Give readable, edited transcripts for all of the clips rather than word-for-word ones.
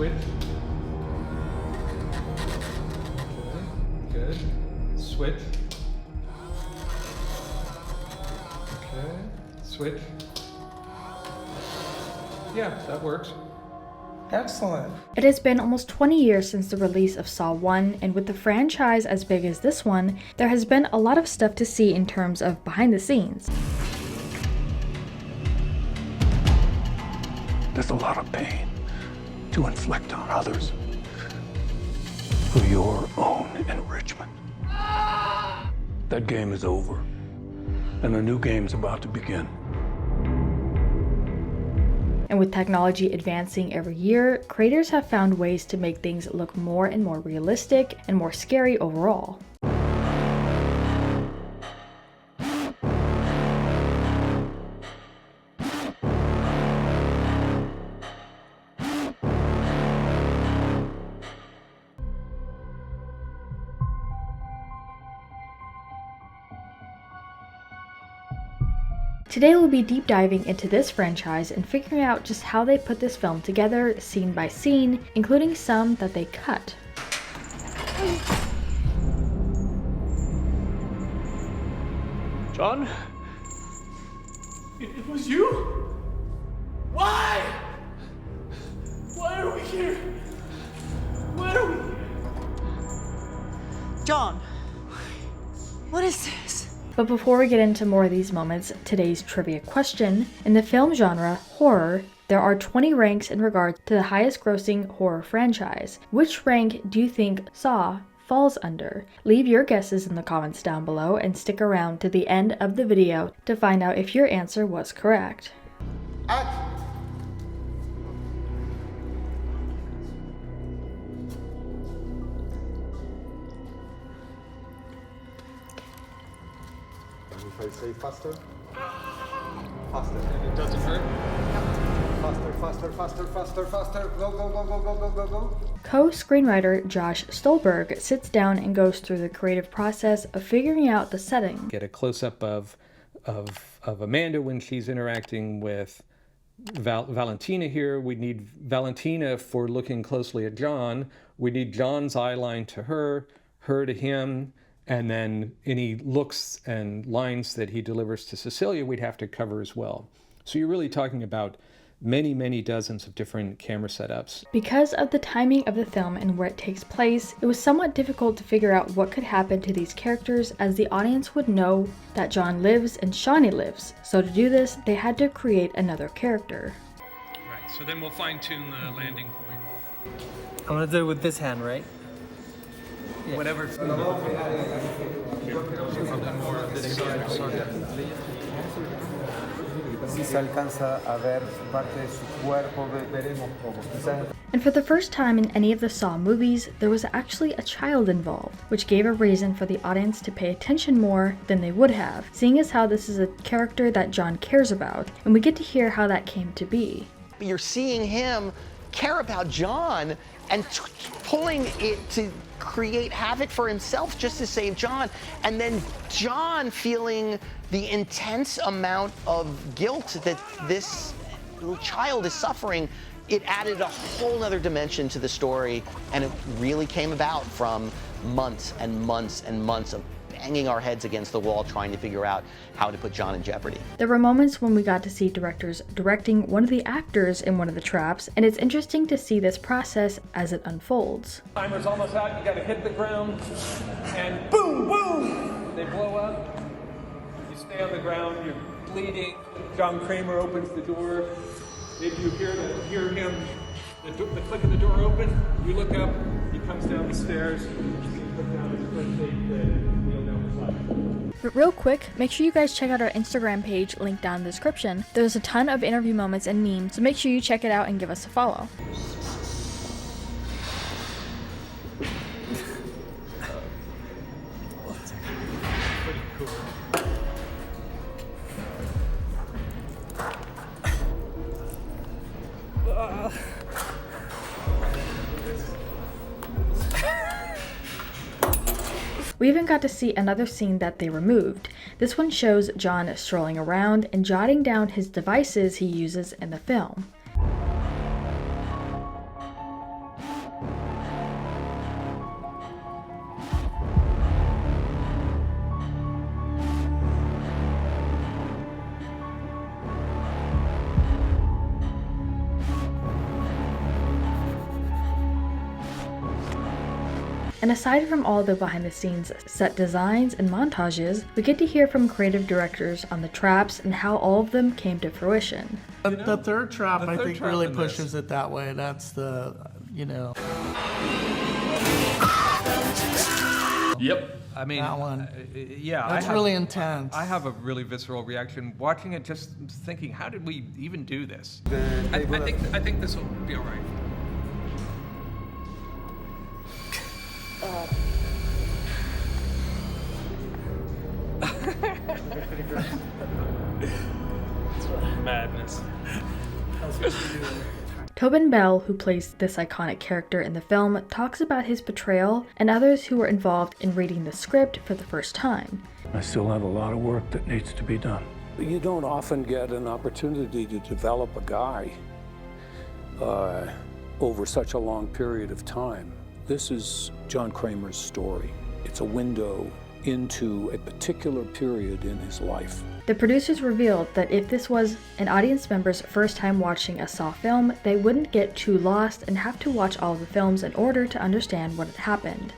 Switch. Okay, good. Switch. Okay, switch. Yeah, that works. Excellent. It has been almost 20 years since the release of Saw 1, and with the franchise as big as this one, there has been a lot of stuff to see in terms of behind the scenes. There's a lot of pain to inflict on others for your own enrichment. That game is over, and a new game's about to begin. And with technology advancing every year, creators have found ways to make things look more and more realistic and more scary overall. Today we'll be deep diving into this franchise and figuring out just how they put this film together scene by scene, including some that they cut. John? It was you? Why? Why are we here? Why are we here? John, what is this? But before we get into more of these moments, today's trivia question. In the film genre, horror, there are 20 ranks in regard to the highest grossing horror franchise. Which rank do you think Saw falls under? Leave your guesses in the comments down below and stick around to the end of the video to find out if your answer was correct. If I say faster? Faster. It doesn't hurt? Faster, faster, faster, faster, faster. Go, go, go, go, go, go, go, go. Co-screenwriter Josh Stolberg sits down and goes through the creative process of figuring out the setting. Get a close-up of Amanda when she's interacting with Valentina here. We need Valentina for looking closely at John. We need John's eye line to her to him, and then any looks and lines that he delivers to Cecilia we'd have to cover as well. So you're really talking about many, many dozens of different camera setups. Because of the timing of the film and where it takes place, it was somewhat difficult to figure out what could happen to these characters, as the audience would know that John lives and Shawnee lives. So to do this, they had to create another character. Right, so then we'll fine-tune the landing point. I'm gonna do it with this hand, right? Yeah. Whatever. Si se alcanza a ver parte de su cuerpo, veremos cómo. Quizás. And for the first time in any of the Saw movies, there was actually a child involved, which gave a reason for the audience to pay attention more than they would have, seeing as how this is a character that John cares about, and we get to hear how that came to be. You're seeing him care about John and pulling it to create havoc for himself just to save John, and then John feeling the intense amount of guilt that this little child is suffering. It added a whole other dimension to the story, and it really came about from months and months and months of banging our heads against the wall trying to figure out how to put John in jeopardy. There were moments when we got to see directors directing one of the actors in one of the traps, and it's interesting to see this process as it unfolds. Timer's almost out, you gotta hit the ground, and boom, boom! They blow up. You stay on the ground, you're bleeding. John Kramer opens the door. Maybe you hear him, the click of the door open, you look up, he comes down the stairs, you put down his first aid kit and wheel down the side. But real quick, make sure you guys check out our Instagram page, linked down in the description. There's a ton of interview moments and memes, so make sure you check it out and give us a follow. We even got to see another scene that they removed. This one shows John strolling around and jotting down his devices he uses in the film. And aside from all the behind-the-scenes set designs and montages, we get to hear from creative directors on the traps and how all of them came to fruition. The third trap, I think, really in pushes it that way. That's the, you know. Yep. I mean, That one. Yeah. That's really intense. I have a really visceral reaction watching it, just thinking, how did we even do this? I think this will be all right. Madness. Tobin Bell, who plays this iconic character in the film, talks about his portrayal and others who were involved in reading the script for the first time. I still have a lot of work that needs to be done. You don't often get an opportunity to develop a guy over such a long period of time. This is John Kramer's story. It's a window into a particular period in his life. The producers revealed that if this was an audience member's first time watching a Saw film, they wouldn't get too lost and have to watch all of the films in order to understand what had happened.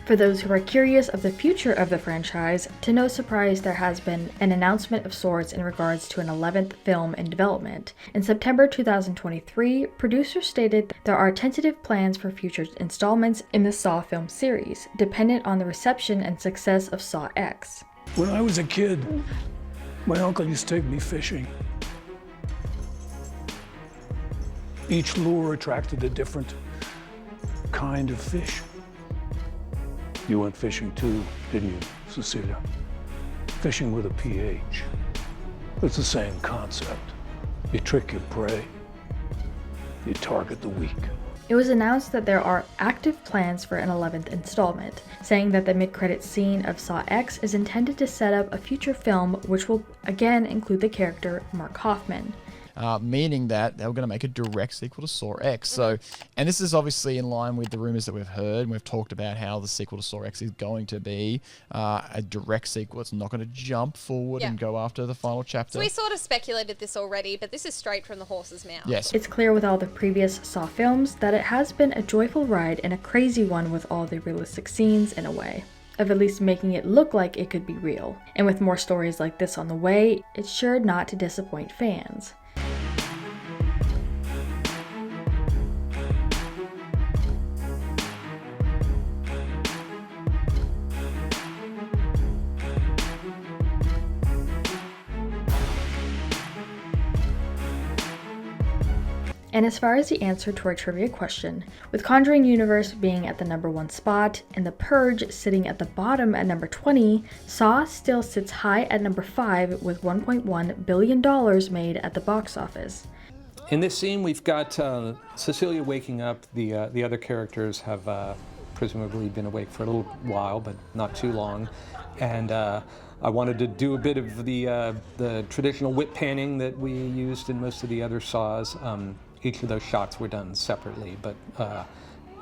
For those who are curious of the future of the franchise, to no surprise there has been an announcement of sorts in regards to an 11th film in development. In September 2023, producers stated there are tentative plans for future installments in the Saw film series, dependent on the reception and success of Saw X. When I was a kid, my uncle used to take me fishing. Each lure attracted a different kind of fish. You went fishing too, didn't you, Cecilia? Fishing with a PH. It's the same concept. You trick your prey, you target the weak. It was announced that there are active plans for an 11th installment, saying that the mid-credits scene of Saw X is intended to set up a future film which will again include the character Mark Hoffman. Meaning that they were going to make a direct sequel to Saw X. So, and this is obviously in line with the rumors that we've heard. And we've talked about how the sequel to Saw X is going to be a direct sequel. It's not going to jump forward and go after the final chapter. So we sort of speculated this already, but this is straight from the horse's mouth. Yes. It's clear with all the previous Saw films that it has been a joyful ride and a crazy one with all the realistic scenes in a way, of at least making it look like it could be real. And with more stories like this on the way, it's sure not to disappoint fans. And as far as the answer to our trivia question, with Conjuring Universe being at the #1 spot and The Purge sitting at the bottom at number 20, Saw still sits high at number 5 with $1.1 billion made at the box office. In this scene, we've got Cecilia waking up. The other characters have presumably been awake for a little while, but not too long. And I wanted to do a bit of the traditional whip panning that we used in most of the other Saws. Each of those shots were done separately, but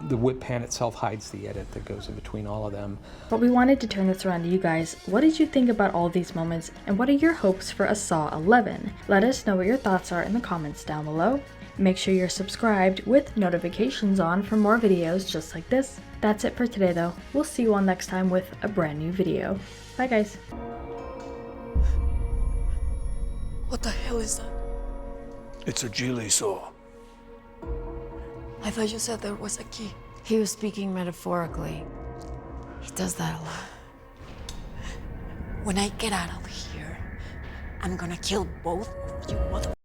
the whip pan itself hides the edit that goes in between all of them. But we wanted to turn this around to you guys. What did you think about all these moments, and what are your hopes for a Saw 11? Let us know what your thoughts are in the comments down below. Make sure you're subscribed with notifications on for more videos just like this. That's it for today though. We'll see you all next time with a brand new video. Bye guys. What the hell is that? It's a ghillie saw. I thought you said there was a key. He was speaking metaphorically. He does that a lot. When I get out of here, I'm gonna kill both of you mother...